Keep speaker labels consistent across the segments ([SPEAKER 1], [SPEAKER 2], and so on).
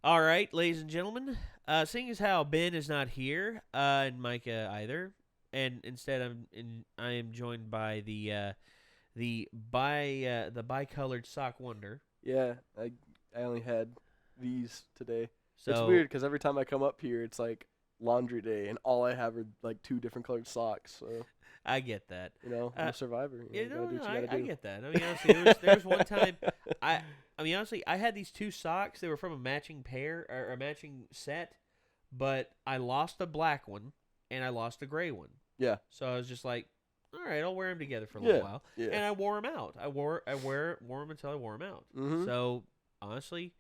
[SPEAKER 1] All right, ladies and gentlemen. Seeing as how Ben is not here, and Micah either, and instead I am joined by the bicolored sock wonder.
[SPEAKER 2] Yeah, I only had these today.
[SPEAKER 1] So
[SPEAKER 2] It's weird because every time I come up here, it's like laundry day, and all I have are like 2 different colored socks. So
[SPEAKER 1] I get that.
[SPEAKER 2] I'm a survivor. You know, gotta do what you gotta
[SPEAKER 1] I
[SPEAKER 2] do.
[SPEAKER 1] get that. I mean, honestly, there was one time I had these 2 socks. They were from a matching pair or a matching set, but I lost a black one and I lost a gray one.
[SPEAKER 2] Yeah.
[SPEAKER 1] So I was just like, all right, I'll wear them together for a little while.
[SPEAKER 2] Yeah.
[SPEAKER 1] And I wore them out. I wore them until I wore them out.
[SPEAKER 2] Mm-hmm.
[SPEAKER 1] So honestly,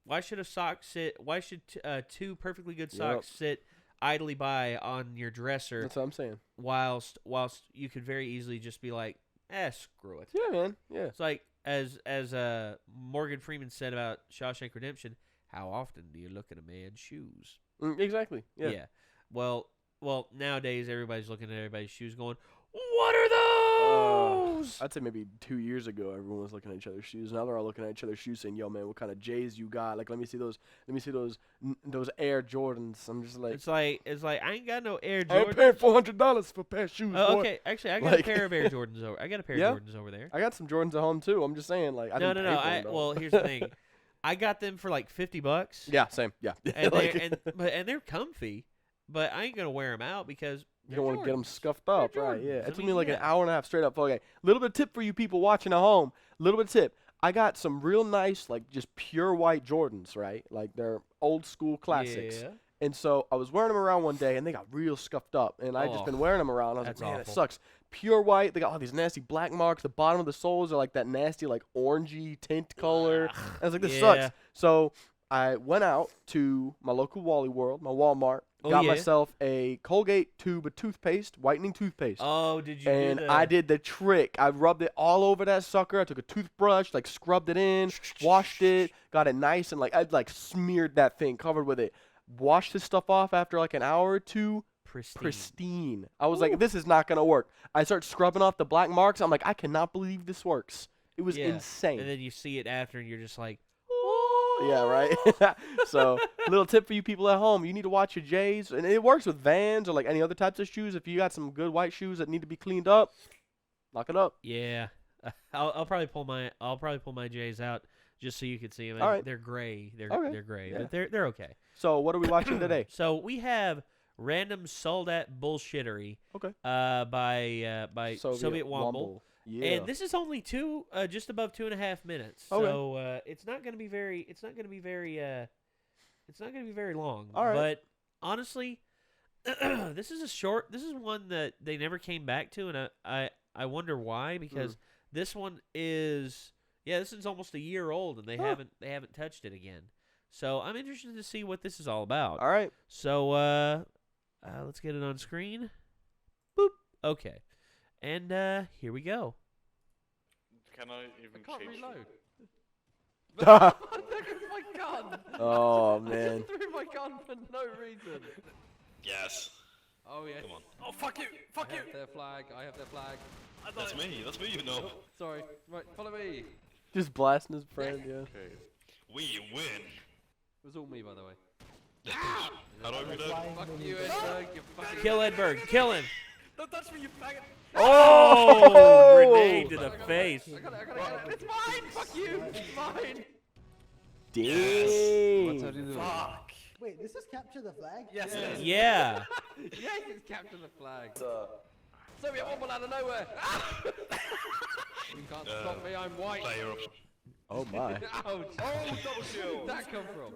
[SPEAKER 1] why should a sock sit? Why should 2 perfectly good socks sit idly by on your dresser?
[SPEAKER 2] That's what I'm saying.
[SPEAKER 1] Whilst you could very easily just be like, screw it.
[SPEAKER 2] Yeah, man. Yeah.
[SPEAKER 1] It's like as Morgan Freeman said about Shawshank Redemption. How often do you look at a man's shoes?
[SPEAKER 2] Exactly. Yeah.
[SPEAKER 1] Well, nowadays everybody's looking at everybody's shoes, going, "What are those?"
[SPEAKER 2] I'd say maybe 2 years ago, everyone was looking at each other's shoes. Now they're all looking at each other's shoes, saying, "Yo, man, what kind of J's you got? Like, let me see those Air Jordans." I'm just like,
[SPEAKER 1] it's like I ain't got no Air
[SPEAKER 2] I ain't
[SPEAKER 1] Jordans.
[SPEAKER 2] paying $400 for a pair of shoes.
[SPEAKER 1] Oh,
[SPEAKER 2] boy.
[SPEAKER 1] okay. Actually, I got a pair of Air Jordans over. I got a pair of Jordans over there.
[SPEAKER 2] I got some Jordans at home too. I'm just saying, like, I
[SPEAKER 1] No.
[SPEAKER 2] didn't pay for them,
[SPEAKER 1] Well, here's the thing. I got them for like $50.
[SPEAKER 2] Yeah, same. Yeah.
[SPEAKER 1] And
[SPEAKER 2] Like,
[SPEAKER 1] they're comfy, but I ain't gonna wear them out because
[SPEAKER 2] you don't want to get them
[SPEAKER 1] Jordans.
[SPEAKER 2] scuffed up,
[SPEAKER 1] They're
[SPEAKER 2] right?
[SPEAKER 1] Jordans.
[SPEAKER 2] Yeah.
[SPEAKER 1] I
[SPEAKER 2] It took
[SPEAKER 1] mean,
[SPEAKER 2] me like
[SPEAKER 1] yeah.
[SPEAKER 2] an hour and a half straight up. Okay. Little bit of tip for you people watching at home. Little bit of tip. I got some real nice, like, just pure white Jordans, right? Like, they're old school classics.
[SPEAKER 1] Yeah.
[SPEAKER 2] And so I was wearing them around one day, and they got real scuffed up. And I just been wearing them around. I was like,
[SPEAKER 1] That's
[SPEAKER 2] man, that
[SPEAKER 1] awful.
[SPEAKER 2] sucks. Pure white. They got all these nasty black marks. The bottom of the soles are like that nasty, like, orangey tint color. I was like, this
[SPEAKER 1] Yeah.
[SPEAKER 2] sucks. So I went out to my local Wally World, my Walmart, got myself a Colgate tube of toothpaste, whitening toothpaste.
[SPEAKER 1] Oh, did you?
[SPEAKER 2] And I did the trick. I rubbed it all over that sucker. I took a toothbrush, like scrubbed it in, washed it, got it nice, and like I like smeared that thing, covered with it. Washed this stuff off after like an hour or 2. Pristine. I was like, this is not gonna work. I start scrubbing off the black marks. I'm like, I cannot believe this works. It was insane.
[SPEAKER 1] And then you see it after, and you're just like,
[SPEAKER 2] yeah, right. So, little tip for you people at home: you need to watch your J's, and it works with Vans or like any other types of shoes. If you got some good white shoes that need to be cleaned up, knock it up.
[SPEAKER 1] yeah. I'll probably pull my J's out just so you can see them.
[SPEAKER 2] All right.
[SPEAKER 1] They're gray. They're gray,
[SPEAKER 2] Yeah.
[SPEAKER 1] but they're okay.
[SPEAKER 2] So, what are we watching today?
[SPEAKER 1] So we have random Soldat Bullshittery.
[SPEAKER 2] Okay.
[SPEAKER 1] By SovietWomble.
[SPEAKER 2] Yeah.
[SPEAKER 1] And this is only just above 2.5 minutes.
[SPEAKER 2] Okay.
[SPEAKER 1] So it's not going to be very long.
[SPEAKER 2] All right.
[SPEAKER 1] But honestly, this is one that they never came back to, and I wonder why, because this one is almost a year old, and they haven't touched it again. So I'm interested to see what this is all about.
[SPEAKER 2] All right.
[SPEAKER 1] So let's get it on screen. Boop. Okay. And here we go.
[SPEAKER 3] Can I even
[SPEAKER 4] I can't
[SPEAKER 3] change?
[SPEAKER 4] reload.
[SPEAKER 2] Oh,
[SPEAKER 4] There goes my gun!
[SPEAKER 2] oh
[SPEAKER 4] I
[SPEAKER 2] man.
[SPEAKER 4] just threw my gun for no reason.
[SPEAKER 3] Yes.
[SPEAKER 4] Oh yeah.
[SPEAKER 3] Come on.
[SPEAKER 4] Oh fuck you! Fuck you! Their flag. I have their flag.
[SPEAKER 3] That's me. That's me, you know.
[SPEAKER 4] Sorry. Right, follow me.
[SPEAKER 2] Just blasting his friend. Yeah.
[SPEAKER 3] Okay. We win.
[SPEAKER 4] It was all me, by the way.
[SPEAKER 3] How do I reload?
[SPEAKER 4] Fuck you, Edberg. You fucking.
[SPEAKER 1] Kill Edberg. Kill him.
[SPEAKER 4] Don't touch me, you faggot!
[SPEAKER 1] Oh! Grenade to the face.
[SPEAKER 4] I got it. It's mine. Fuck you. It's mine.
[SPEAKER 2] Dang.
[SPEAKER 4] Fuck.
[SPEAKER 5] Wait, this is capture the flag?
[SPEAKER 4] Yes. It is.
[SPEAKER 1] Yeah.
[SPEAKER 4] Yes, it's capture the flag. SovietWomble out of nowhere. You can't stop me. I'm white.
[SPEAKER 3] Player option.
[SPEAKER 2] Oh my.
[SPEAKER 4] Ouch. Oh, double kill. Where'd that come from?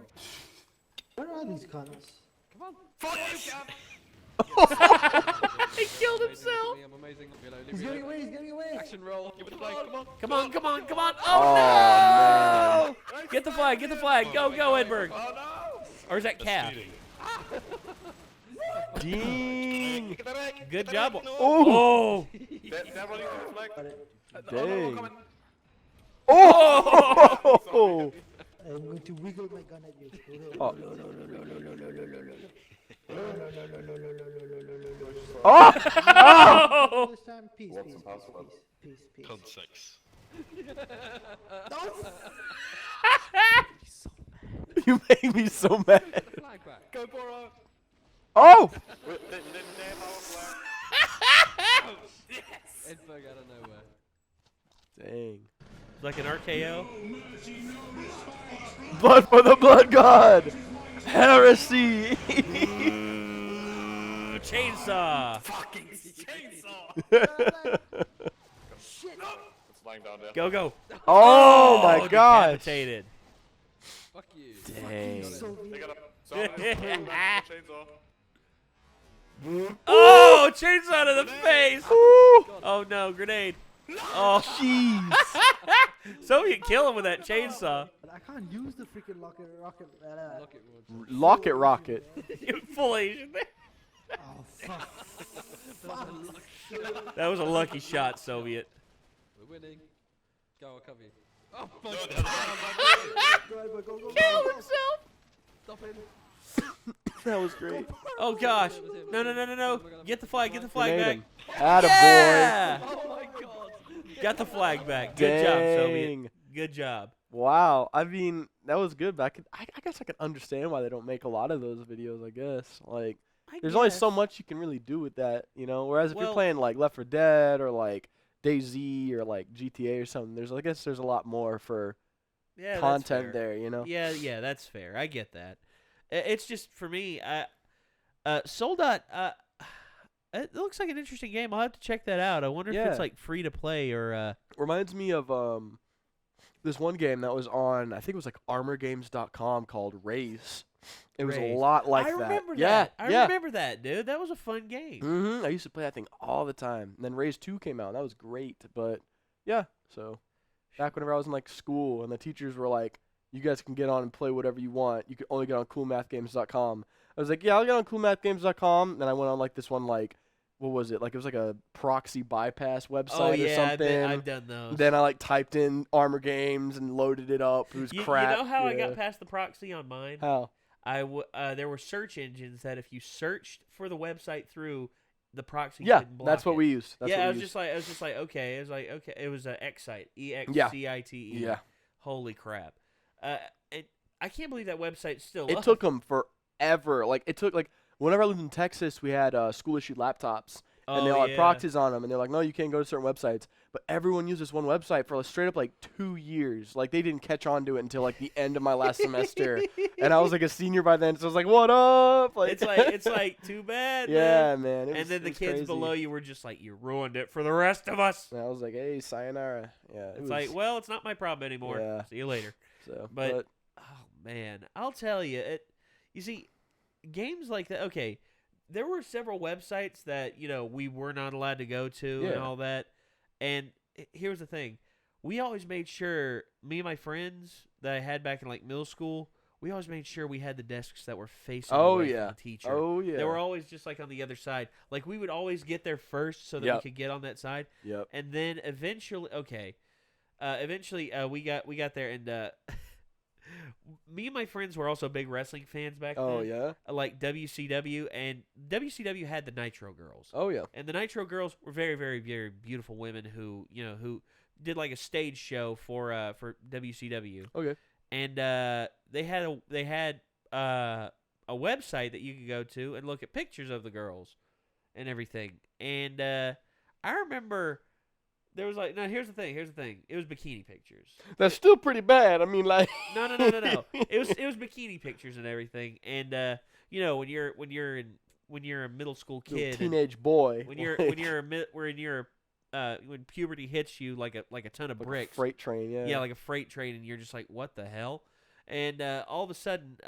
[SPEAKER 5] Where are these cunts?
[SPEAKER 4] Come on. Fuck you, Cap.
[SPEAKER 1] He killed himself.
[SPEAKER 4] I'm amazing.
[SPEAKER 5] He's getting away, he's getting away!
[SPEAKER 4] Action roll. Give it the flag.
[SPEAKER 1] Come on.
[SPEAKER 2] Oh,
[SPEAKER 1] Oh, no! Get the flag. Go, Edberg.
[SPEAKER 4] Oh no.
[SPEAKER 1] Or is that Cap?
[SPEAKER 3] Speeding.
[SPEAKER 2] Dang.
[SPEAKER 3] Get that egg.
[SPEAKER 1] Good
[SPEAKER 3] Get
[SPEAKER 1] job.
[SPEAKER 3] that egg. No.
[SPEAKER 1] Oh!
[SPEAKER 3] They're running to the flag.
[SPEAKER 5] Got it.
[SPEAKER 2] Dang. Oh!
[SPEAKER 5] I'm going to wiggle my gun at you.
[SPEAKER 2] Oh.
[SPEAKER 1] Oh!
[SPEAKER 5] This time, peace, peace.
[SPEAKER 3] Code 6.
[SPEAKER 2] You make me so mad.
[SPEAKER 4] Put the flag back.
[SPEAKER 3] Go Boro!
[SPEAKER 2] Oh!
[SPEAKER 4] Edberg out of nowhere.
[SPEAKER 2] Dang.
[SPEAKER 1] It's like an RKO.
[SPEAKER 2] Blood for the blood god. Heresy.
[SPEAKER 1] Chainsaw.
[SPEAKER 3] Fucking chainsaw! It's lying down there.
[SPEAKER 1] Go, go.
[SPEAKER 2] Oh my gosh.
[SPEAKER 1] Decapitated.
[SPEAKER 4] Fuck you.
[SPEAKER 2] Dang.
[SPEAKER 3] They got a chainsaw.
[SPEAKER 1] Oh, chainsaw to the face.
[SPEAKER 2] Ooh.
[SPEAKER 1] Oh no, grenade. Oh,
[SPEAKER 2] Jeez.
[SPEAKER 1] Soviet kill him with that chainsaw.
[SPEAKER 5] But I can't use the freaking rocket.
[SPEAKER 4] Lock it, Roger.
[SPEAKER 2] Lock it, rocket.
[SPEAKER 1] You full Asian there.
[SPEAKER 5] Oh, fuck.
[SPEAKER 1] That was a lucky shot, Soviet.
[SPEAKER 4] We're winning. Go, I'll cover you. Oh, fuck.
[SPEAKER 5] Go, Edward, go, go,
[SPEAKER 1] Kill
[SPEAKER 5] go.
[SPEAKER 1] himself.
[SPEAKER 4] Stop him.
[SPEAKER 2] That was great.
[SPEAKER 1] Oh gosh. No, no, no, no, no. Get the flag. Get the flag
[SPEAKER 2] Grenade
[SPEAKER 1] back.
[SPEAKER 2] him. Attaboy.
[SPEAKER 1] Yeah.
[SPEAKER 4] Oh my god.
[SPEAKER 1] Got the flag back. Good job, Soviet.
[SPEAKER 2] Dang.
[SPEAKER 1] Good job.
[SPEAKER 2] Wow. I mean, that was good, but I guess I could understand why they don't make a lot of those videos, I guess. Like, there's only so much you can really do with that, you know? Whereas if you're
[SPEAKER 1] Well-
[SPEAKER 2] playing, like, Left 4 Dead or, like, DayZ or, like, GTA or something, I guess there's a lot more for
[SPEAKER 1] Yeah,
[SPEAKER 2] content
[SPEAKER 1] that's fair.
[SPEAKER 2] there, you know?
[SPEAKER 1] Yeah, yeah, that's fair. I get that. It's just for me. Soldat. It looks like an interesting game. I'll have to check that out. I wonder if
[SPEAKER 2] Yeah.
[SPEAKER 1] it's like free to play or.
[SPEAKER 2] Reminds me of this one game that was on, I think it was like armorgames.com called Raze. It was a
[SPEAKER 1] Raze.
[SPEAKER 2] lot like
[SPEAKER 1] I
[SPEAKER 2] that.
[SPEAKER 1] remember
[SPEAKER 2] Yeah,
[SPEAKER 1] that. I
[SPEAKER 2] yeah.
[SPEAKER 1] remember that, dude. That was a fun game.
[SPEAKER 2] Mm-hmm. I used to play that thing all the time. And then Raze 2 came out. And that was great. But yeah, so back whenever I was in like school and the teachers were like, you guys can get on and play whatever you want. You can only get on coolmathgames.com. I was like, yeah, I'll get on coolmathgames.com. And I went on like this one, like, what was it? Like it was like a proxy bypass website
[SPEAKER 1] Oh
[SPEAKER 2] or
[SPEAKER 1] yeah,
[SPEAKER 2] something.
[SPEAKER 1] I've done those.
[SPEAKER 2] Then I like typed in Armor Games and loaded it up. It was crap.
[SPEAKER 1] You know how I
[SPEAKER 2] Yeah.
[SPEAKER 1] got past the proxy on mine?
[SPEAKER 2] How?
[SPEAKER 1] There were search engines that if you searched for the website through the proxy,
[SPEAKER 2] Yeah,
[SPEAKER 1] couldn't block
[SPEAKER 2] that's what
[SPEAKER 1] it.
[SPEAKER 2] we used. That's
[SPEAKER 1] yeah,
[SPEAKER 2] what
[SPEAKER 1] I
[SPEAKER 2] we
[SPEAKER 1] was
[SPEAKER 2] used.
[SPEAKER 1] just like, okay. It was like, okay. It was a Excite, EXCITE.
[SPEAKER 2] Yeah.
[SPEAKER 1] Holy crap! And I can't believe that website's still
[SPEAKER 2] It
[SPEAKER 1] up.
[SPEAKER 2] took them forever. Like it took like whenever I lived in Texas, we had school issued laptops, and they all had proxies on them, and they're like, no, you can't go to certain websites. But everyone used this one website for like, straight up like 2 years. Like they didn't catch on to it until like the end of my last semester, and I was like a senior by then, so I was like, what up? Like,
[SPEAKER 1] It's like too bad.
[SPEAKER 2] yeah,
[SPEAKER 1] man.
[SPEAKER 2] man.
[SPEAKER 1] And then the kids
[SPEAKER 2] crazy.
[SPEAKER 1] below you were just like, you ruined it for the rest of us.
[SPEAKER 2] And I was like, hey, sayonara. Yeah,
[SPEAKER 1] It's like, well, it's not my problem anymore.
[SPEAKER 2] Yeah.
[SPEAKER 1] See you later.
[SPEAKER 2] so,
[SPEAKER 1] But oh man, I'll tell you, you see, games like that. Okay, there were several websites that we were not allowed to go to and
[SPEAKER 2] Yeah.
[SPEAKER 1] all that. And here's the thing: we always made sure, me and my friends that I had back in like middle school, we always made sure we had the desks that were facing
[SPEAKER 2] Oh,
[SPEAKER 1] away
[SPEAKER 2] yeah.
[SPEAKER 1] from the teacher.
[SPEAKER 2] oh yeah,
[SPEAKER 1] They were always just like on the other side. Like we would always get there first so that we
[SPEAKER 2] Yep.
[SPEAKER 1] could get on that side.
[SPEAKER 2] yep.
[SPEAKER 1] And then eventually, we got there, and me and my friends were also big wrestling fans back
[SPEAKER 2] Oh
[SPEAKER 1] then.
[SPEAKER 2] yeah,
[SPEAKER 1] Like WCW, and WCW had the Nitro Girls,
[SPEAKER 2] oh yeah.
[SPEAKER 1] and the Nitro Girls were very, very, very beautiful women who did like a stage show for WCW,
[SPEAKER 2] Okay.
[SPEAKER 1] and they had a website that you could go to and look at pictures of the girls and everything. And I remember there was like, no, here's the thing. It was bikini pictures.
[SPEAKER 2] That's still pretty bad. I mean, like.
[SPEAKER 1] No. It was bikini pictures and everything. And when you're a middle school
[SPEAKER 2] Little
[SPEAKER 1] kid, and
[SPEAKER 2] teenage boy.
[SPEAKER 1] when puberty hits you like a ton of
[SPEAKER 2] like a
[SPEAKER 1] bricks.
[SPEAKER 2] freight train, yeah.
[SPEAKER 1] Yeah, like a freight train, and you're just like, what the hell? And all of a sudden,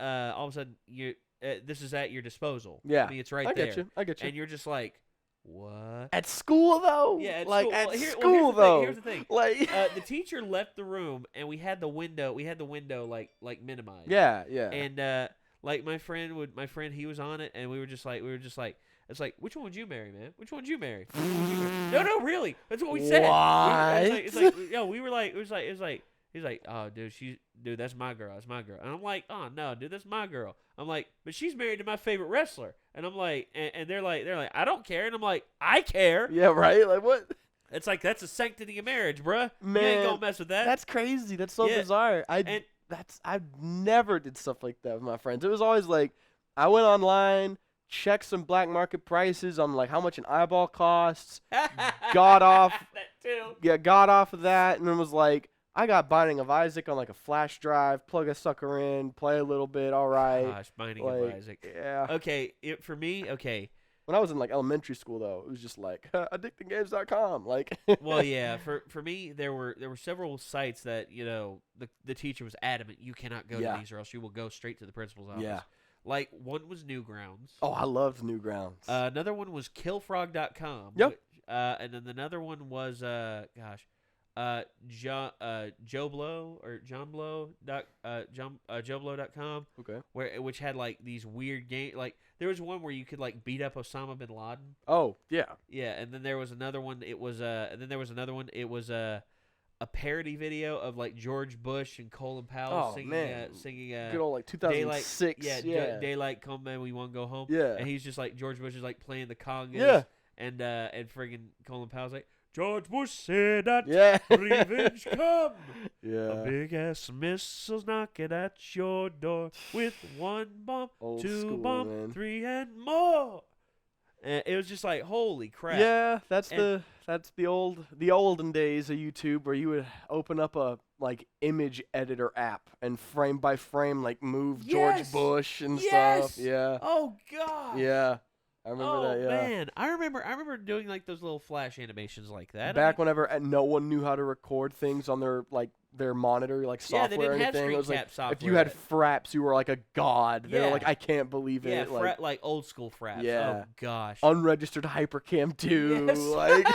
[SPEAKER 1] you this is at your disposal.
[SPEAKER 2] Yeah.
[SPEAKER 1] I mean, it's right
[SPEAKER 2] I
[SPEAKER 1] there.
[SPEAKER 2] get you. I get you.
[SPEAKER 1] And you're just like, what?
[SPEAKER 2] At school though.
[SPEAKER 1] Yeah, at
[SPEAKER 2] like
[SPEAKER 1] school.
[SPEAKER 2] at
[SPEAKER 1] Well,
[SPEAKER 2] school though.
[SPEAKER 1] Here's the thing.
[SPEAKER 2] Like.
[SPEAKER 1] The teacher left the room, and we had the window. Like minimized.
[SPEAKER 2] yeah, yeah.
[SPEAKER 1] And like my friend, he was on it, and we were just like, it's like, which one would you marry, man? Which one would you marry? Which one would you marry? No, really. That's what we said. It's like, we were like, it was like, he's like, oh, dude, that's my girl. That's my girl. And I'm like, oh no, dude, that's my girl. I'm like, but she's married to my favorite wrestler. And I'm like, and they're like, I don't care. And I'm like, I care.
[SPEAKER 2] yeah, right. Like what?
[SPEAKER 1] It's like, that's the sanctity of marriage, bruh. You
[SPEAKER 2] Man,
[SPEAKER 1] ain't gonna mess with that.
[SPEAKER 2] That's crazy. That's so
[SPEAKER 1] Yeah.
[SPEAKER 2] bizarre.
[SPEAKER 1] And
[SPEAKER 2] I never did stuff like that with my friends. It was always like I went online, checked some black market prices on like how much an eyeball costs, got off
[SPEAKER 1] that too.
[SPEAKER 2] yeah, got off of that, and then was like, I got Binding of Isaac on like a flash drive, plug a sucker in, play a little bit, all right.
[SPEAKER 1] Gosh, Binding
[SPEAKER 2] like,
[SPEAKER 1] of Isaac.
[SPEAKER 2] Yeah.
[SPEAKER 1] Okay, for me, okay.
[SPEAKER 2] When I was in like elementary school though, it was just like addictinggames.com. Like
[SPEAKER 1] Well, yeah, for me, there were several sites that the teacher was adamant you cannot go to these or else you will go straight to the principal's office.
[SPEAKER 2] Yeah.
[SPEAKER 1] Like one was Newgrounds.
[SPEAKER 2] Oh, I loved Newgrounds.
[SPEAKER 1] Another one was killfrog.com.
[SPEAKER 2] Yep.
[SPEAKER 1] And then another one was JoBlow or JoBlow.com.
[SPEAKER 2] Okay.
[SPEAKER 1] Which had like these weird game like there was one where you could like beat up Osama bin Laden.
[SPEAKER 2] Oh, yeah.
[SPEAKER 1] Yeah, and then there was another one. It was a parody video of like George Bush and Colin Powell singing
[SPEAKER 2] good old like 2006.
[SPEAKER 1] Daylight, daylight come man, we want to go home.
[SPEAKER 2] Yeah.
[SPEAKER 1] And he's just like George Bush is like playing the congas.
[SPEAKER 2] Yeah.
[SPEAKER 1] And friggin' Colin Powell's like George Bush said that
[SPEAKER 2] Yeah.
[SPEAKER 1] revenge come.
[SPEAKER 2] Yeah.
[SPEAKER 1] A big ass missile's knocking at your door with 1 bomb,
[SPEAKER 2] Old
[SPEAKER 1] 2
[SPEAKER 2] school,
[SPEAKER 1] bomb,
[SPEAKER 2] man.
[SPEAKER 1] 3 and more. And it was just like holy crap.
[SPEAKER 2] Yeah, that's
[SPEAKER 1] And-
[SPEAKER 2] the olden days of YouTube where you would open up a like image editor app and frame by frame like move
[SPEAKER 1] Yes!
[SPEAKER 2] George Bush and
[SPEAKER 1] Yes!
[SPEAKER 2] stuff. Yeah.
[SPEAKER 1] Oh god.
[SPEAKER 2] Yeah. I remember that, yeah.
[SPEAKER 1] Man, I remember doing like those little flash animations like that.
[SPEAKER 2] Back whenever no one knew how to record things on their monitor, like software
[SPEAKER 1] they didn't
[SPEAKER 2] or
[SPEAKER 1] have
[SPEAKER 2] anything. It was like
[SPEAKER 1] screen cap
[SPEAKER 2] if you had
[SPEAKER 1] software.
[SPEAKER 2] fraps, you were like a god. They were
[SPEAKER 1] Yeah.
[SPEAKER 2] like, I can't believe
[SPEAKER 1] Yeah,
[SPEAKER 2] it. Like
[SPEAKER 1] like old school fraps.
[SPEAKER 2] Yeah.
[SPEAKER 1] Oh gosh.
[SPEAKER 2] unregistered hypercam too.
[SPEAKER 1] Yes.
[SPEAKER 2] Like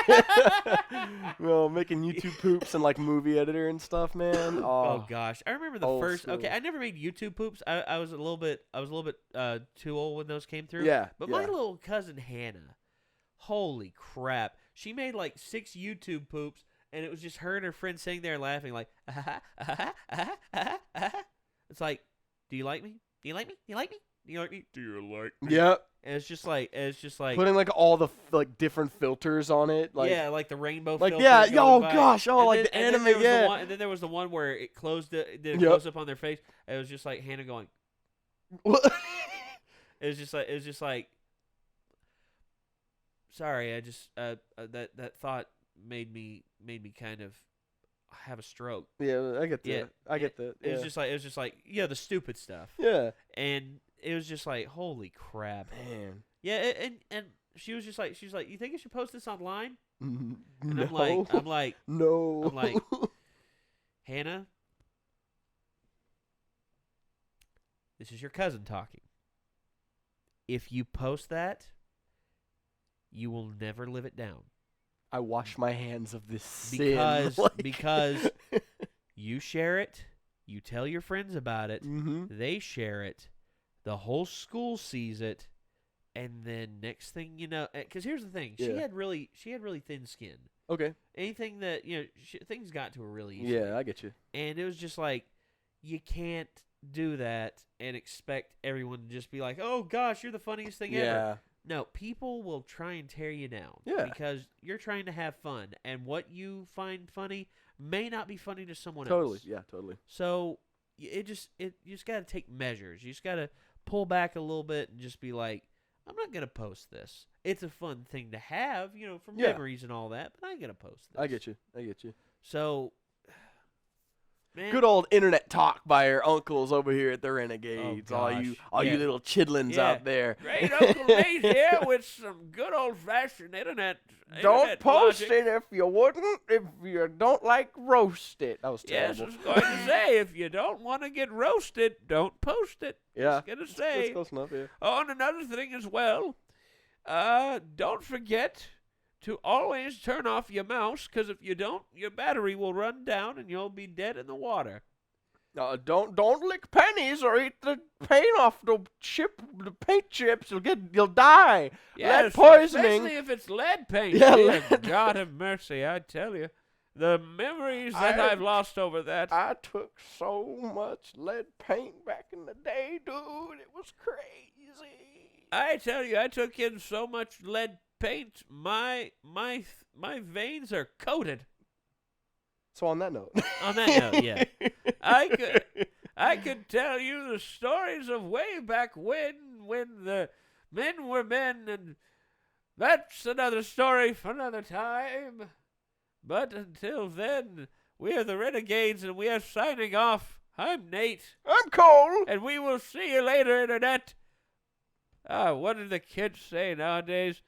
[SPEAKER 2] making YouTube poops and like movie editor and stuff, man.
[SPEAKER 1] Oh gosh, I remember the
[SPEAKER 2] Old
[SPEAKER 1] first.
[SPEAKER 2] school.
[SPEAKER 1] Okay, I never made YouTube poops. I was a little bit too old when those came through.
[SPEAKER 2] Yeah.
[SPEAKER 1] But
[SPEAKER 2] yeah.
[SPEAKER 1] my little cousin Hannah, holy crap, she made like 6 YouTube poops, and it was just her and her friend sitting there laughing like, it's like, do you like me? Do you like me? Do you like me? Do you like me? Do you like me?
[SPEAKER 2] Yep.
[SPEAKER 1] And it's just like
[SPEAKER 2] Putting like all the like different filters on it. Like
[SPEAKER 1] yeah, like the rainbow.
[SPEAKER 2] like
[SPEAKER 1] filter
[SPEAKER 2] yeah,
[SPEAKER 1] going
[SPEAKER 2] oh
[SPEAKER 1] by.
[SPEAKER 2] gosh, oh
[SPEAKER 1] And
[SPEAKER 2] like
[SPEAKER 1] then-
[SPEAKER 2] the
[SPEAKER 1] and then
[SPEAKER 2] anime,
[SPEAKER 1] there was
[SPEAKER 2] yeah.
[SPEAKER 1] the one, and then there was the one where it did a
[SPEAKER 2] Yep.
[SPEAKER 1] close up on their face. It was just like Hannah going. It was just like. Sorry, I just that thought made me kind of have a stroke.
[SPEAKER 2] Yeah, I get that.
[SPEAKER 1] Yeah,
[SPEAKER 2] I get that.
[SPEAKER 1] It
[SPEAKER 2] Yeah.
[SPEAKER 1] was just like the stupid stuff,
[SPEAKER 2] yeah.
[SPEAKER 1] and it was just like holy crap.
[SPEAKER 2] Man.
[SPEAKER 1] Yeah, and she was like, you think I should post this online? And
[SPEAKER 2] No.
[SPEAKER 1] I'm like,
[SPEAKER 2] no.
[SPEAKER 1] I'm like, Hannah, this is your cousin talking. If you post that, you will never live it down.
[SPEAKER 2] I wash my hands of this sin.
[SPEAKER 1] Because you share it, you tell your friends about it, they share it, the whole school sees it, and then next thing you know, because here's the thing, she
[SPEAKER 2] Yeah.
[SPEAKER 1] had really thin skin.
[SPEAKER 2] Okay.
[SPEAKER 1] Anything that things got to her really easy.
[SPEAKER 2] Yeah, I get you.
[SPEAKER 1] And it was just like, you can't do that and expect everyone to just be like, oh gosh, you're the funniest thing ever.
[SPEAKER 2] Yeah.
[SPEAKER 1] No, people will try and tear you down.
[SPEAKER 2] Yeah.
[SPEAKER 1] Because you're trying to have fun, and what you find funny may not be funny to someone
[SPEAKER 2] Totally.
[SPEAKER 1] else.
[SPEAKER 2] Yeah, totally.
[SPEAKER 1] So you just got to take measures. You just got to pull back a little bit and just be like, I'm not gonna post this. It's a fun thing to have, for
[SPEAKER 2] Yeah.
[SPEAKER 1] memories and all that, but I ain't gonna post this.
[SPEAKER 2] I get you.
[SPEAKER 1] So, man,
[SPEAKER 2] Good old internet talk by your uncles over here at the Renegades.
[SPEAKER 1] Oh,
[SPEAKER 2] all
[SPEAKER 1] gosh.
[SPEAKER 2] you
[SPEAKER 1] Yeah.
[SPEAKER 2] little chidlins
[SPEAKER 1] Yeah.
[SPEAKER 2] out there.
[SPEAKER 1] Great Uncle Nate here with some good old-fashioned internet.
[SPEAKER 2] Don't post
[SPEAKER 1] logic.
[SPEAKER 2] it if you wouldn't. If you don't like, roast it. That was
[SPEAKER 1] Yes, I
[SPEAKER 2] terrible.
[SPEAKER 1] was going to say, if you don't want to get roasted, don't post it.
[SPEAKER 2] Yeah.
[SPEAKER 1] Just gonna say.
[SPEAKER 2] That's close enough. Yeah.
[SPEAKER 1] Oh, and another thing as well, don't forget to always turn off your mouse, because if you don't, your battery will run down and you'll be dead in the water.
[SPEAKER 2] Don't lick pennies or eat the paint off the paint chips. You'll die. Lead poisoning.
[SPEAKER 1] Especially if it's lead paint.
[SPEAKER 2] Yeah,
[SPEAKER 1] Dear
[SPEAKER 2] lead-
[SPEAKER 1] God have mercy, I tell you. The memories that I've lost over that.
[SPEAKER 2] I took so much lead paint back in the day, dude. It was crazy.
[SPEAKER 1] I tell you, I took in so much lead paint, my veins are coated.
[SPEAKER 2] So on that note.
[SPEAKER 1] On that note, yeah. I could tell you the stories of way back when the men were men, and that's another story for another time. But until then, we are the Renegades, and we are signing off. I'm Nate.
[SPEAKER 2] I'm Cole.
[SPEAKER 1] And we will see you later, Internet. What do the kids say nowadays?